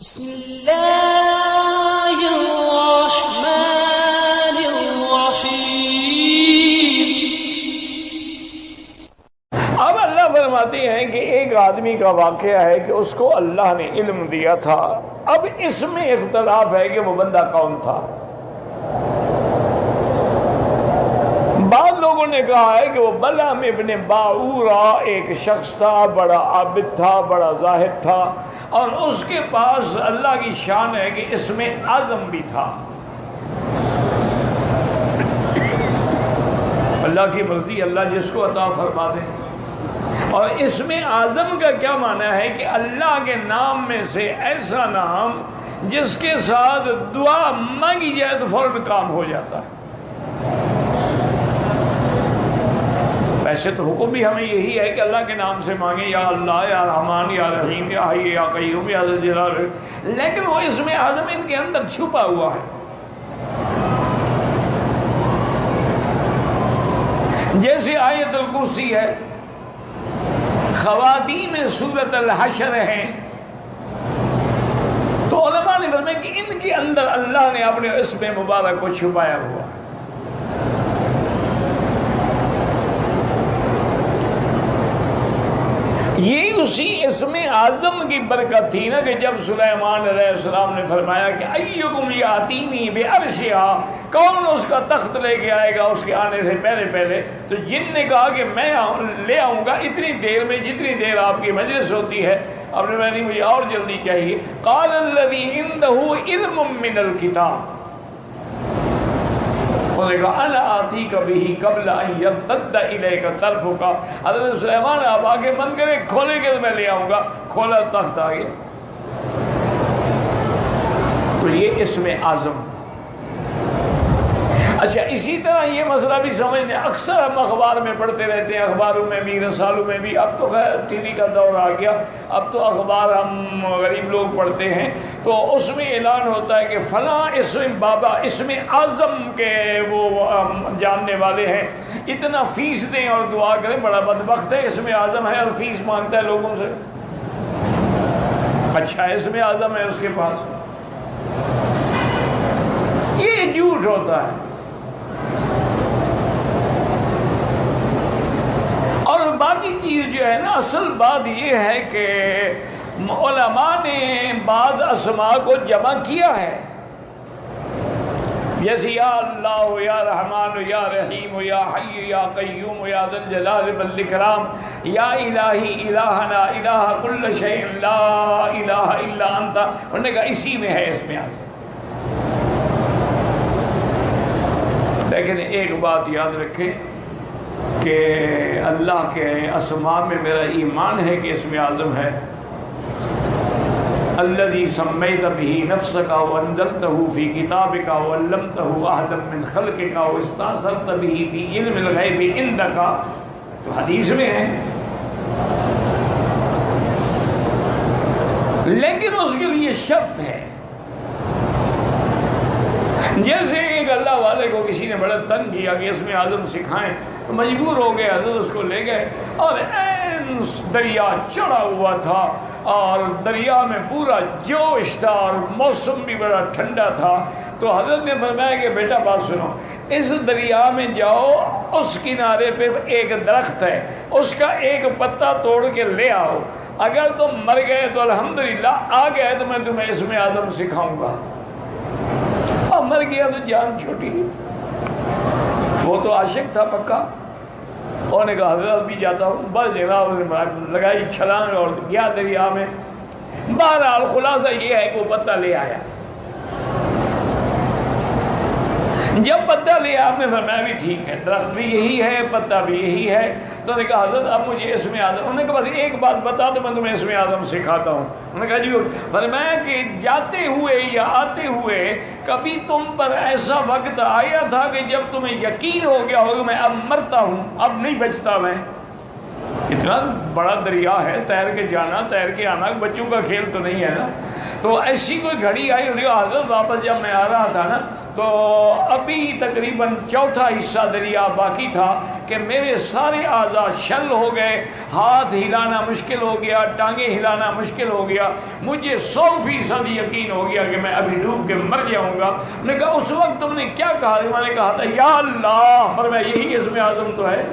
بسم اللہ الرحمن الرحیم۔ اب اللہ فرماتے ہیں کہ ایک آدمی کا واقعہ ہے کہ اس کو اللہ نے علم دیا تھا، اب اس میں اختلاف ہے کہ وہ بندہ کون تھا۔ بعض لوگوں نے کہا ہے کہ وہ بلعم ابن باعورہ ایک شخص تھا، بڑا عابد تھا، بڑا زاہد تھا، اور اس کے پاس اللہ کی شان ہے کہ اس میں اعظم بھی تھا۔ اللہ کی مرضی اللہ جس کو عطا فرما دے۔ اور اس میں اعظم کا کیا معنی ہے کہ اللہ کے نام میں سے ایسا نام جس کے ساتھ دعا مانگی جائے تو فوراً کام ہو جاتا ہے۔ ویسے تو حکم بھی ہمیں یہی ہے کہ اللہ کے نام سے مانگیں، یا اللہ، یا رحمان، یا رحیم، یا حی، یا قیوم، یا ذی الجلال، لیکن وہ اس میں اعظم ان کے اندر چھپا ہوا ہے۔ جیسے آیت الکرسی ہے، خواتین سورۃ الحشر ہیں، تو علماء نے فرمایا کہ ان کے اندر اللہ نے اپنے اسم مبارک کو چھپایا ہوا ہے۔ یہ اسی اسم اعظم کی برکت تھی نا کہ جب سلیمان علیہ السلام نے فرمایا کہ ایکم یاتینی بعرشہا، کون اس کا تخت لے کے آئے گا اس کے آنے سے پہلے، تو جن نے کہا کہ میں لے آؤں گا اتنی دیر میں جتنی دیر آپ کی مجلس ہوتی ہے۔ اب نے میں نہیں، مجھے اور جلدی چاہیے۔ قال الذی عندہ علم من الکتاب، انہوں نے کہا انا آتیک بہ قبل ان یرتد الیک طرفک، حضرت سلیمان آپ آگے بند کریں، کھولیں گے تو میں لے آؤں گا۔ کھولا، تخت آ گیا۔ تو یہ اسم اعظم۔ اچھا، اسی طرح یہ مسئلہ بھی سمجھنے، اکثر ہم اخبار میں پڑھتے رہتے ہیں، اخباروں میں بھی، رسالوں میں بھی، اب تو خیر ٹی وی کا دور آ گیا، اب تو اخبار ہم غریب لوگ پڑھتے ہیں، تو اس میں اعلان ہوتا ہے کہ فلاں اسم بابا اسم اعظم کے وہ جاننے والے ہیں، اتنا فیس دیں اور دعا کریں۔ بڑا بدبخت ہے، اسم اعظم ہے اور فیس مانگتا ہے لوگوں سے۔ اچھا اسم اعظم ہے اس کے پاس، یہ جھوٹ ہوتا ہے۔ اور باقی چیز جو ہے نا، اصل بات یہ ہے کہ علماء نے بعض اسماء کو جمع کیا ہے، جیسے یا اللہ، یا رحمان، یا رحیم، یا حی، یا قیوم، یا ذی الجلال والاکرام، یا الہی الہنا الہ کل شیء لا الہ الا انت۔ انہوں نے کہا اسی میں ہے اس میں اعظم۔ لیکن ایک بات یاد رکھیں کہ اللہ کے اسماء میں میرا ایمان ہے کہ اس میں اعظم ہے۔ الذی سمیت بہ نفسک وانزلتہ فی کتابک وعلمتہ احدا من خلقک واستأثرت بہ فی علم الغیب عندک، تو حدیث میں ہے، لیکن اس کے لیے شرط ہے۔ جیسے ایک اللہ والے کو کسی نے بڑا تنگ کیا کہ اس میں اعظم سکھائیں، تو مجبور ہو گئے، حضرت اس کو لے گئے، اور دریا چڑھا ہوا تھا اور دریا میں پورا جوش تھا اور موسم بھی بڑا ٹھنڈا تھا۔ تو حضرت نے فرمایا کہ بیٹا بات سنو، اس دریا میں جاؤ، اس کنارے پہ ایک درخت ہے، اس کا ایک پتا توڑ کے لے آؤ، اگر تم مر گئے تو الحمدللہ، آ گئے تو میں تمہیں اس میں اعظم سکھاؤں گا۔ مر گیا تو جان چھوٹی، وہ تو عاشق تھا پکا۔ انہوں نے کہا حضرت بھی جاتا ہوں، بس جناب لگائی چھلانگ اور گیا دریا میں۔ بہرحال خلاصہ یہ ہے کہ وہ پتا لے آیا۔ جب پتا لیا آپ نے فرمایا بھی ٹھیک ہے، درخت بھی یہی ہے، پتا بھی یہی ہے۔ تو انہوں نے کہا حضرت اب مجھے اسم اعظم، انہوں نے کہا بس ایک بات بتا دو میں تمہیں اسم اعظم سکھاتا ہوں۔ انہوں نے کہا جی، فرمایا کہ جاتے ہوئے یا آتے ہوئے کبھی تم پر ایسا وقت آیا تھا کہ جب تمہیں یقین ہو گیا ہوگا میں اب مرتا ہوں، اب نہیں بچتا میں؟ اتنا بڑا دریا ہے، تیر کے جانا تیر کے آنا بچوں کا کھیل تو نہیں ہے نا۔ تو ایسی کوئی گھڑی آئی، انہوں نے کہا حضرت واپس جب میں آ رہا تھا نا، تو ابھی تقریباً چوتھا حصہ دریا باقی تھا کہ میرے سارے اعضاء شل ہو گئے، ہاتھ ہلانا مشکل ہو گیا، ٹانگیں ہلانا مشکل ہو گیا، مجھے 100% یقین ہو گیا کہ میں ابھی ڈوب کے مر جاؤں گا۔ میں نے کہا اس وقت تم نے کیا کہا؟ میں نے کہا تھا یا اللہ، فرمایا یہی اسم اعظم تو ہے۔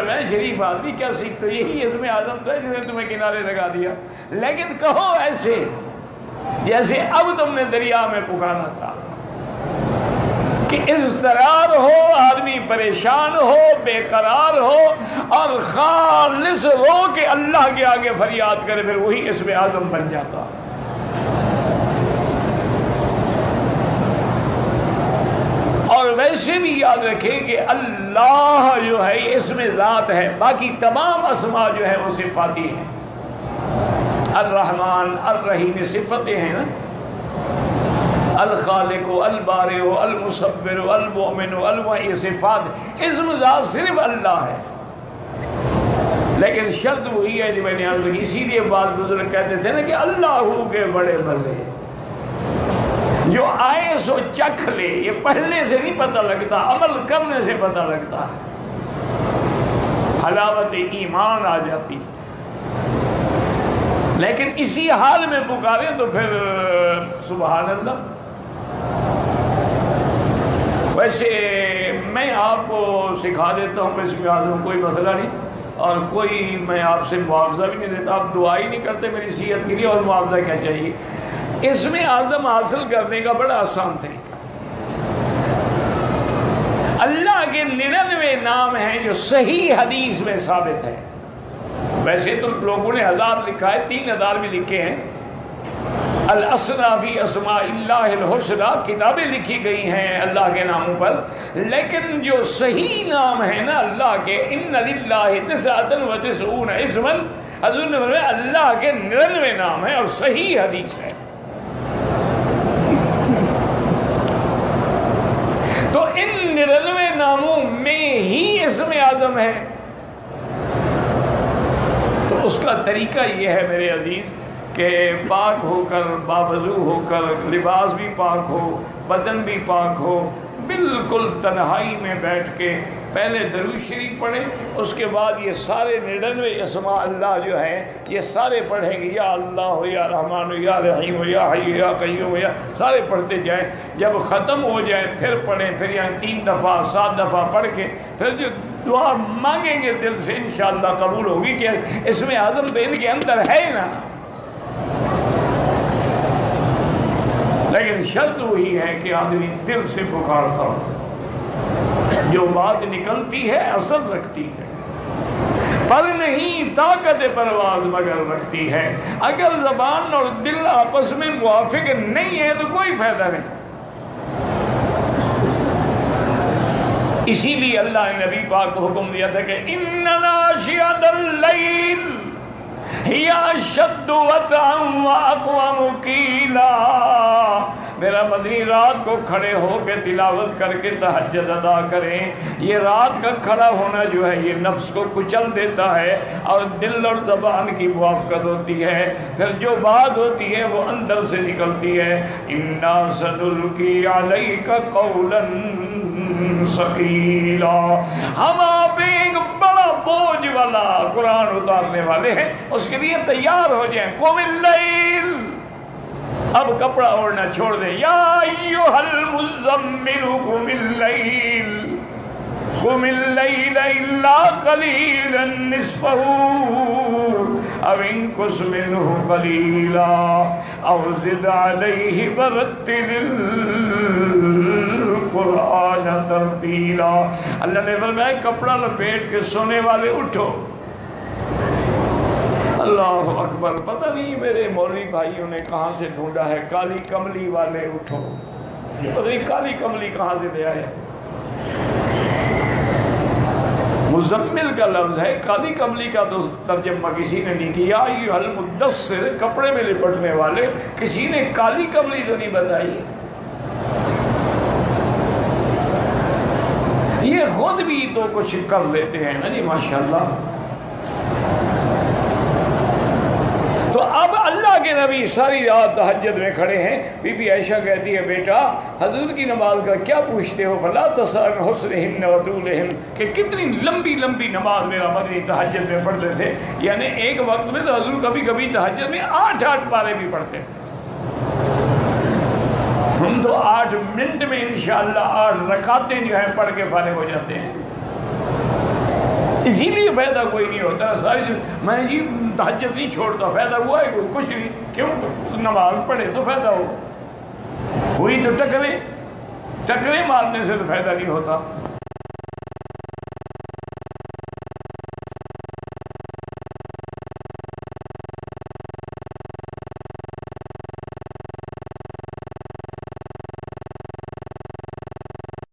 میں شریف آدمی کیا سیکھتے، یہی اسم اعظم تو ہے جس نے تمہیں کنارے لگا دیا، لیکن کہو ایسے جیسے اب تم نے دریا میں پکارا تھا کہ اضطرار ہو، آدمی پریشان ہو، بے قرار ہو اور خالص رو کے اللہ کے آگے فریاد کرے، پھر وہی اسم اعظم بن جاتا۔ اور ویسے بھی یاد رکھیں کہ اللہ جو ہے اس میں ذات ہے، باقی تمام اسماء جو ہے وہ صفاتی ہیں۔ الرحمن الرحیم صفتیں ہیں نا، الخالق البارئ المصور المؤمن یہ صفات، اسم ذات صرف اللہ ہے، لیکن شرط وہی ہے جو میں نے عرض کی۔ اسی لیے بعض بزرگ کہتے تھے نا کہ اللہ کے بڑے مزے، جو آئے سو چکھ لے، یہ پڑھنے سے نہیں پتہ لگتا، عمل کرنے سے پتہ لگتا ہے، حلاوت ایمان آ جاتی۔ لیکن اسی حال میں پکاریں تو پھر سبحان اللہ۔ ویسے میں آپ کو سکھا دیتا ہوں اس میں آدم کوئی مسئلہ نہیں، اور کوئی میں آپ سے معاوضہ بھی نہیں دیتا، آپ دعا ہی نہیں کرتے میری صحت کے لیے، اور معاوضہ کیا چاہیے؟ اس میں اعظم حاصل کرنے کا بڑا آسان طریقہ، اللہ کے 99 نام ہیں جو صحیح حدیث میں ثابت ہے۔ ویسے تو لوگوں نے 1000 لکھا ہے، 3000 بھی لکھے ہیں، الاسنا فی اسماء اللہ الحسنی کتابیں لکھی گئی ہیں اللہ کے ناموں پر، لیکن جو صحیح نام ہے نا اللہ کے، ان للہ 99 اسما، حضور نے فرمایا اللہ کے 99 نام ہیں اور صحیح حدیث ہے۔ تو ان 99 ناموں میں ہی اسم اعظم ہے، تو اس کا طریقہ یہ ہے میرے عزیز کہ پاک ہو کر، باوضو ہو کر، لباس بھی پاک ہو، بدن بھی پاک ہو، بالکل تنہائی میں بیٹھ کے پہلے درود شریف پڑھیں، اس کے بعد یہ سارے 99 اسماء اللہ جو ہیں یہ سارے پڑھیں گے، یا اللہ ہو، یا رحمان ہو، یا رحیم ہو، یا حی یا قیوم ہو، یا سارے پڑھتے جائیں۔ جب ختم ہو جائے پھر پڑھیں، پھر یہاں 3 دفعہ 7 دفعہ پڑھ کے پھر جو دعا مانگیں گے دل سے انشاءاللہ قبول ہوگی، کہ اس میں اعظم تو ان کے اندر ہے نا۔ لیکن شرط وہی ہے کہ آدمی دل سے پکارتا ہو، جو بات نکلتی ہے اثر رکھتی ہے، پر نہیں طاقت پرواز مگر رکھتی ہے۔ اگر زبان اور دل آپس میں موافق نہیں ہے تو کوئی فائدہ نہیں۔ اسی لیے اللہ نے نبی پاک کو حکم دیا تھا کہ ان ناشئۃ اللیل ہی اشد وطئا واقوم قیلا، میرا مدنی رات کو کھڑے ہو کے تلاوت کر کے تہجد ادا کریں۔ یہ رات کا کھڑا ہونا جو ہے یہ نفس کو کچل دیتا ہے اور دل اور زبان کی موافقت ہوتی ہے، پھر جو بات ہوتی ہے وہ اندر سے نکلتی ہے۔ انا سنلقی علیک قولا ثقیلا، ہم آپ ایک بڑا بوجھ والا قرآن اتارنے والے ہیں، اس کے لیے تیار ہو جائیں۔ قم اللیل، اب کپڑا اوڑھنا چھوڑ دیں۔ یا ایھا المزمل قم اللیل، قم اللیل الا قلیلا نصفہ او انقص منہ قلیلا او زد علیہ ورتل القرآن ترتیلا۔ اللہ نے فرمایا کپڑا لپیٹ کے سونے والے اٹھو۔ اللہ اکبر، پتہ نہیں میرے مولوی بھائیوں نے کہاں سے ڈھونڈا ہے، کالی کملی والے اٹھو، پتہ نہیں کالی کملی کہاں سے لے آئے۔ مزمل کا لفظ ہے، کالی کملی کا تو ترجمہ کسی نے نہیں کیا۔ ایھا المدثر، کپڑے میں لپٹنے والے، کسی نے کالی کملی تو نہیں بتائی۔ یہ خود بھی تو کچھ کر لیتے ہیں نا جی ماشاءاللہ۔ تو اب اللہ کے نبی ساری رات تہجد میں کھڑے ہیں. بی بی عائشہ کہتی ہے بیٹا حضور کی نماز کا کیا پوچھتے ہو؟ فلا تسأل حسنہن و طولہن، کہ کتنی لمبی لمبی نماز میرا مدنی تہجد میں پڑھتے تھے. یعنی ایک وقت میں تو حضور کبھی کبھی تہجد میں 8 پارے بھی پڑھتے تھے. ہم تو 8 منٹ میں انشاءاللہ 8 رکعتیں جو ہیں پڑھ کے فارغ ہو جاتے ہیں. اسی لیے فائدہ کوئی نہیں ہوتا. ساری میں جی تہجد نہیں چھوڑتا، فائدہ ہوا ہے کوئی؟ کچھ نہیں. کیوں؟ نماز پڑھے تو فائدہ ہو. ہوئی تو ٹکرے مارنے سے تو فائدہ نہیں ہوتا.